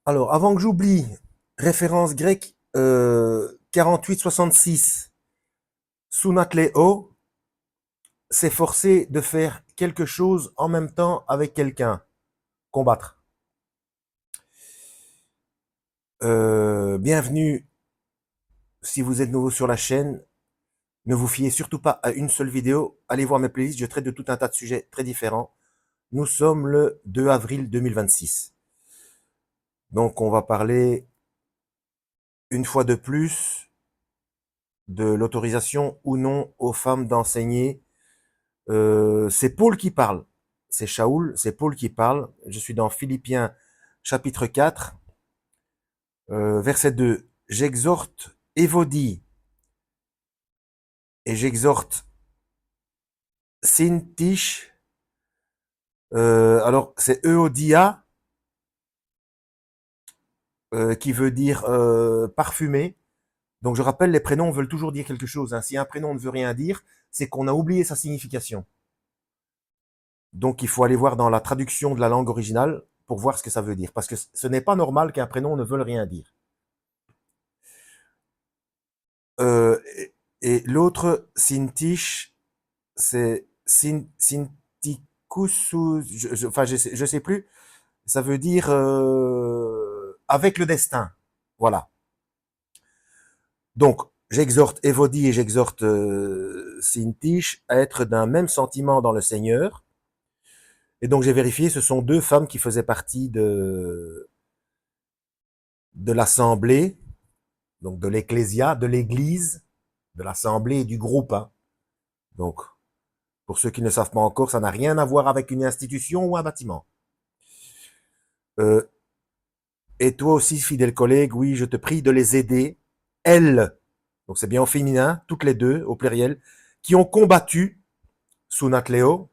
Alors, avant que j'oublie, référence grecque 48-66, Sunatléo, s'efforcer de faire quelque chose en même temps avec quelqu'un, combattre. Bienvenue si vous êtes nouveau sur la chaîne. Ne vous fiez surtout pas à une seule vidéo. Allez voir mes playlists, je traite de tout un tas de sujets très différents. Nous sommes le 2 avril 2026. Donc on va parler une fois de plus de l'autorisation ou non aux femmes d'enseigner. C'est Paul qui parle. C'est Shaoul, c'est Paul qui parle. Je suis dans Philippiens chapitre 4, verset 2. J'exhorte Évodie et j'exhorte Syntyche. Alors c'est Euodia qui veut dire parfumé. Donc je rappelle, les prénoms veulent toujours dire quelque chose. Hein. Si un prénom ne veut rien dire, c'est qu'on a oublié sa signification. Donc il faut aller voir dans la traduction de la langue originale pour voir ce que ça veut dire. Parce que ce n'est pas normal qu'un prénom ne veuille rien dire. Euh, et l'autre, Sintish, c'est Sintikusu, enfin je sais plus, ça veut dire avec le destin. Voilà. Donc, j'exhorte Évodie et j'exhorte Sintish à être d'un même sentiment dans le Seigneur. Et donc j'ai vérifié, ce sont deux femmes qui faisaient partie de l'assemblée, donc de l'ecclésia, de l'église, de l'assemblée et du groupe. Hein. Donc, pour ceux qui ne savent pas encore, ça n'a rien à voir avec une institution ou un bâtiment. Euh, et toi aussi, fidèle collègue, oui, je te prie de les aider, elles, donc c'est bien au féminin, toutes les deux, au pluriel, qui ont combattu sous Natléo,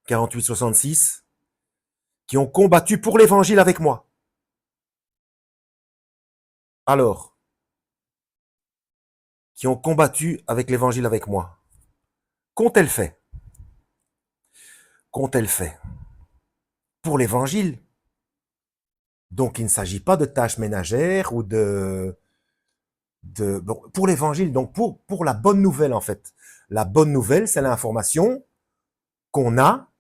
48-66, qui ont combattu pour l'évangile avec moi. Alors, qui ont combattu avec l'évangile avec moi. Qu'ont-elles fait? Qu'ont-elles fait? Pour l'évangile. Donc, il ne s'agit pas de tâches ménagères ou bon, pour l'évangile, donc pour la bonne nouvelle, en fait. La bonne nouvelle, c'est l'information qu'on a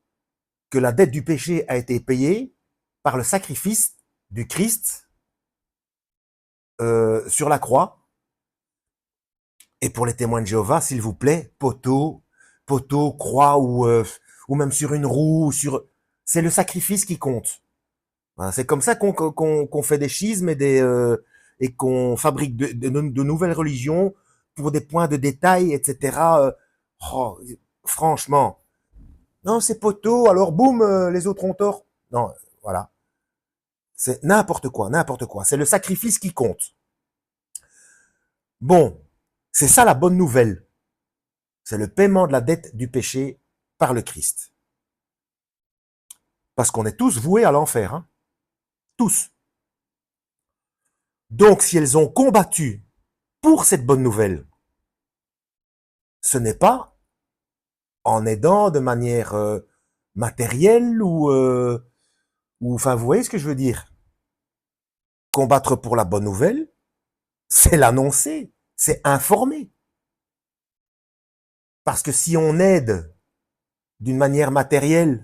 que la dette du péché a été payée par le sacrifice du Christ sur la croix. Et pour les témoins de Jéhovah, s'il vous plaît, poteau, croix ou même sur une roue, c'est le sacrifice qui compte. Voilà, c'est comme ça qu'on fait des schismes et qu'on fabrique de nouvelles religions pour des points de détail, etc. Oh, franchement, non, c'est poteau, alors boum, les autres ont tort. Non, voilà. C'est n'importe quoi, n'importe quoi. C'est le sacrifice qui compte. Bon, c'est ça la bonne nouvelle. C'est le paiement de la dette du péché par le Christ. Parce qu'on est tous voués à l'enfer. Hein. Tous. Donc, si elles ont combattu pour cette bonne nouvelle, ce n'est pas en aidant de manière matérielle ou, enfin, vous voyez ce que je veux dire. Combattre pour la bonne nouvelle, c'est l'annoncer, c'est informer. Parce que si on aide d'une manière matérielle,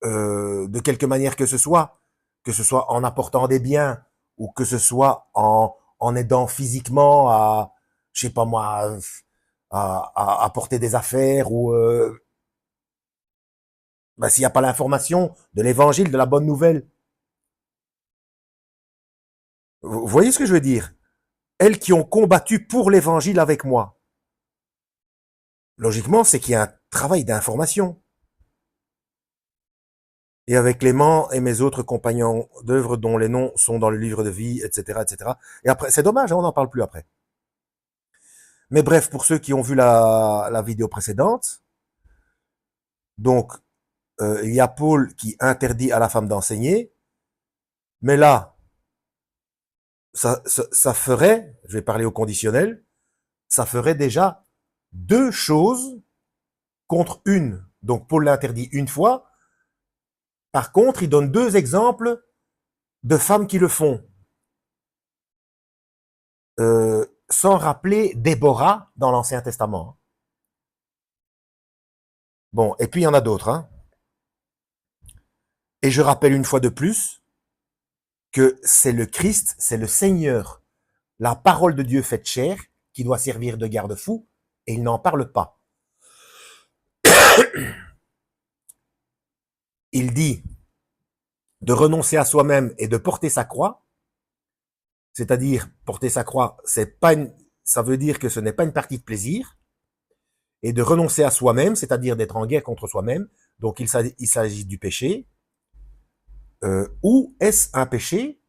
de quelque manière que ce soit en apportant des biens ou que ce soit en aidant physiquement à, je sais pas moi, à apporter des affaires ou ben, s'il n'y a pas l'information de l'évangile, de la bonne nouvelle. Vous voyez ce que je veux dire? Elles qui ont combattu pour l'évangile avec moi. Logiquement, c'est qu'il y a un travail d'information. Et avec Clément et mes autres compagnons d'œuvre dont les noms sont dans le livre de vie, etc., etc. Et après, c'est dommage, hein, on n'en parle plus après. Mais bref, pour ceux qui ont vu la vidéo précédente, donc il y a Paul qui interdit à la femme d'enseigner, mais là, ça ferait, je vais parler au conditionnel, ça ferait déjà deux choses contre une. Donc Paul l'interdit une fois, Par contre, il donne deux exemples de femmes qui le font, sans rappeler Déborah dans l'Ancien Testament. Bon, et puis il y en a d'autres. Hein. Et je rappelle une fois de plus que c'est le Christ, c'est le Seigneur, la parole de Dieu faite chair, qui doit servir de garde-fou, et il n'en parle pas. Il dit de renoncer à soi-même et de porter sa croix, c'est-à-dire porter sa croix, ça veut dire que ce n'est pas une partie de plaisir, et de renoncer à soi-même, c'est-à-dire d'être en guerre contre soi-même, donc il s'agit du péché, ou est-ce un péché,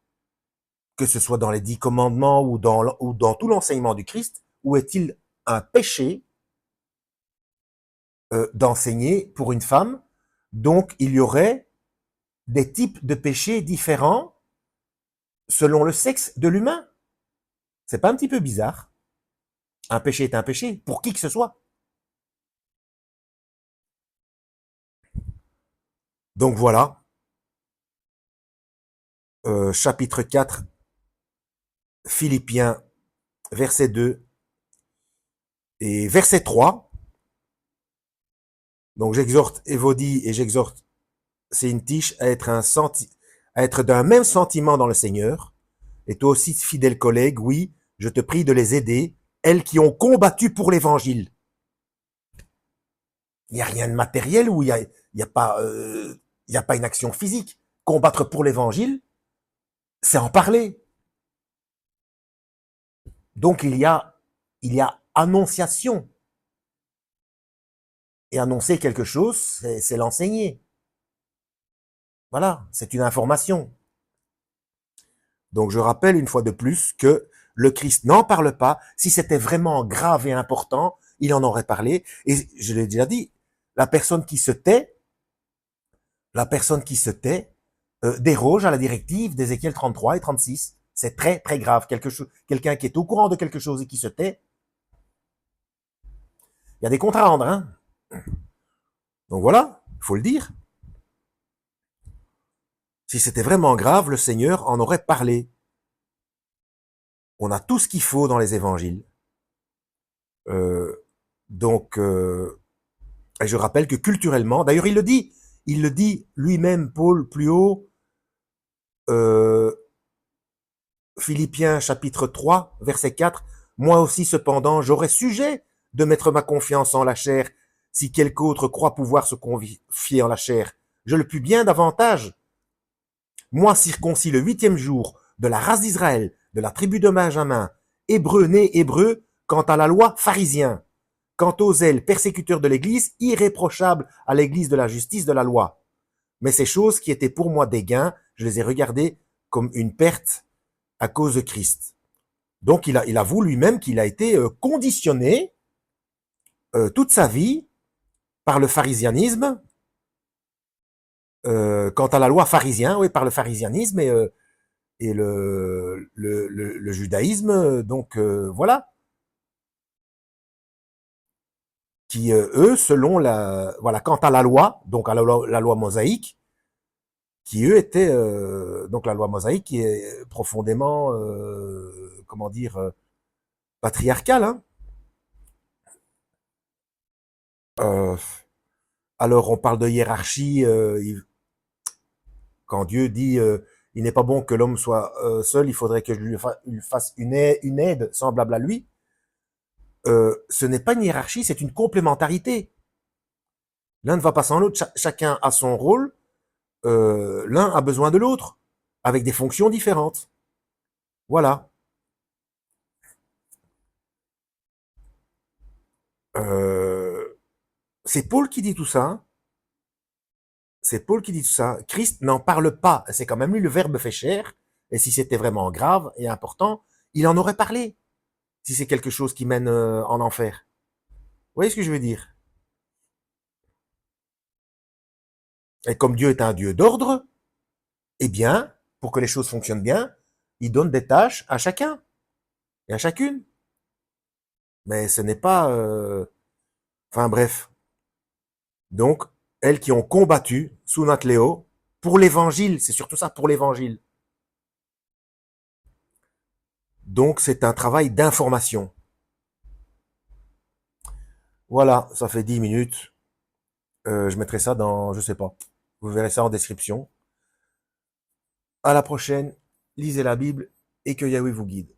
que ce soit dans les 10 commandements ou dans tout l'enseignement du Christ, ou est-il un péché d'enseigner pour une femme? Donc il y aurait des types de péchés différents selon le sexe de l'humain. C'est pas un petit peu bizarre? Un péché est un péché, pour qui que ce soit. Donc voilà, chapitre 4, Philippiens, verset 2 et verset 3. Donc j'exhorte Évodie et j'exhorte Céintiche à être d'un même sentiment dans le Seigneur. Et toi aussi, fidèle collègue, oui, je te prie de les aider, elles qui ont combattu pour l'évangile. Il n'y a rien de matériel où il y a pas une action physique. Combattre pour l'évangile, c'est en parler. Donc il y a annonciation. Et annoncer quelque chose, c'est l'enseigner. Voilà, c'est une information. Donc je rappelle une fois de plus que le Christ n'en parle pas. Si c'était vraiment grave et important, il en aurait parlé. Et je l'ai déjà dit, la personne qui se tait déroge à la directive d'Ézéchiel 33 et 36. C'est très très grave. Quelqu'un qui est au courant de quelque chose et qui se tait, il y a des comptes à rendre. Hein. Donc voilà, il faut le dire. Si c'était vraiment grave, le Seigneur en aurait parlé. On a tout ce qu'il faut dans les évangiles. Donc, et je rappelle que culturellement, d'ailleurs il le dit lui-même, Paul, plus haut, Philippiens chapitre 3, verset 4, moi aussi cependant, j'aurais sujet de mettre ma confiance en la chair, si quelque autre croit pouvoir se confier en la chair. Je le puis bien davantage. Moi circoncis le 8e jour, de la race d'Israël, de la tribu de Benjamin, hébreu né hébreu, quant à la loi, pharisien. Quant aux zèles, persécuteurs de l'Église, irréprochables à l'Église de la justice de la loi. Mais ces choses qui étaient pour moi des gains, je les ai regardées comme une perte à cause de Christ. Donc il avoue lui-même qu'il a été conditionné toute sa vie par le pharisianisme, quant à la loi pharisien, oui, par le pharisianisme et le judaïsme, donc voilà. Qui eux, selon quant à la loi, donc à la loi mosaïque, qui eux étaient donc la loi mosaïque qui est profondément comment dire patriarcale. Hein. Euh, alors on parle de hiérarchie quand Dieu dit il n'est pas bon que l'homme soit seul, il faudrait que je lui fasse une aide semblable à lui. Ce n'est pas une hiérarchie, c'est une complémentarité. L'un ne va pas sans l'autre, chacun a son rôle. L'un a besoin de l'autre, avec des fonctions différentes. Voilà. C'est Paul qui dit tout ça. Hein. C'est Paul qui dit tout ça. Christ n'en parle pas. C'est quand même lui le Verbe fait chair. Et si c'était vraiment grave et important, il en aurait parlé. Si c'est quelque chose qui mène en enfer. Vous voyez ce que je veux dire? Et comme Dieu est un Dieu d'ordre, eh bien, pour que les choses fonctionnent bien, il donne des tâches à chacun et à chacune. Mais ce n'est pas... Enfin bref. Donc, elles qui ont combattu sous Natléo, Pour l'évangile, c'est surtout ça, pour l'évangile. Donc, c'est un travail d'information. Voilà, ça fait 10 minutes. Je mettrai ça dans, je sais pas. Vous verrez ça en description. À la prochaine. Lisez la Bible et que Yahweh vous guide.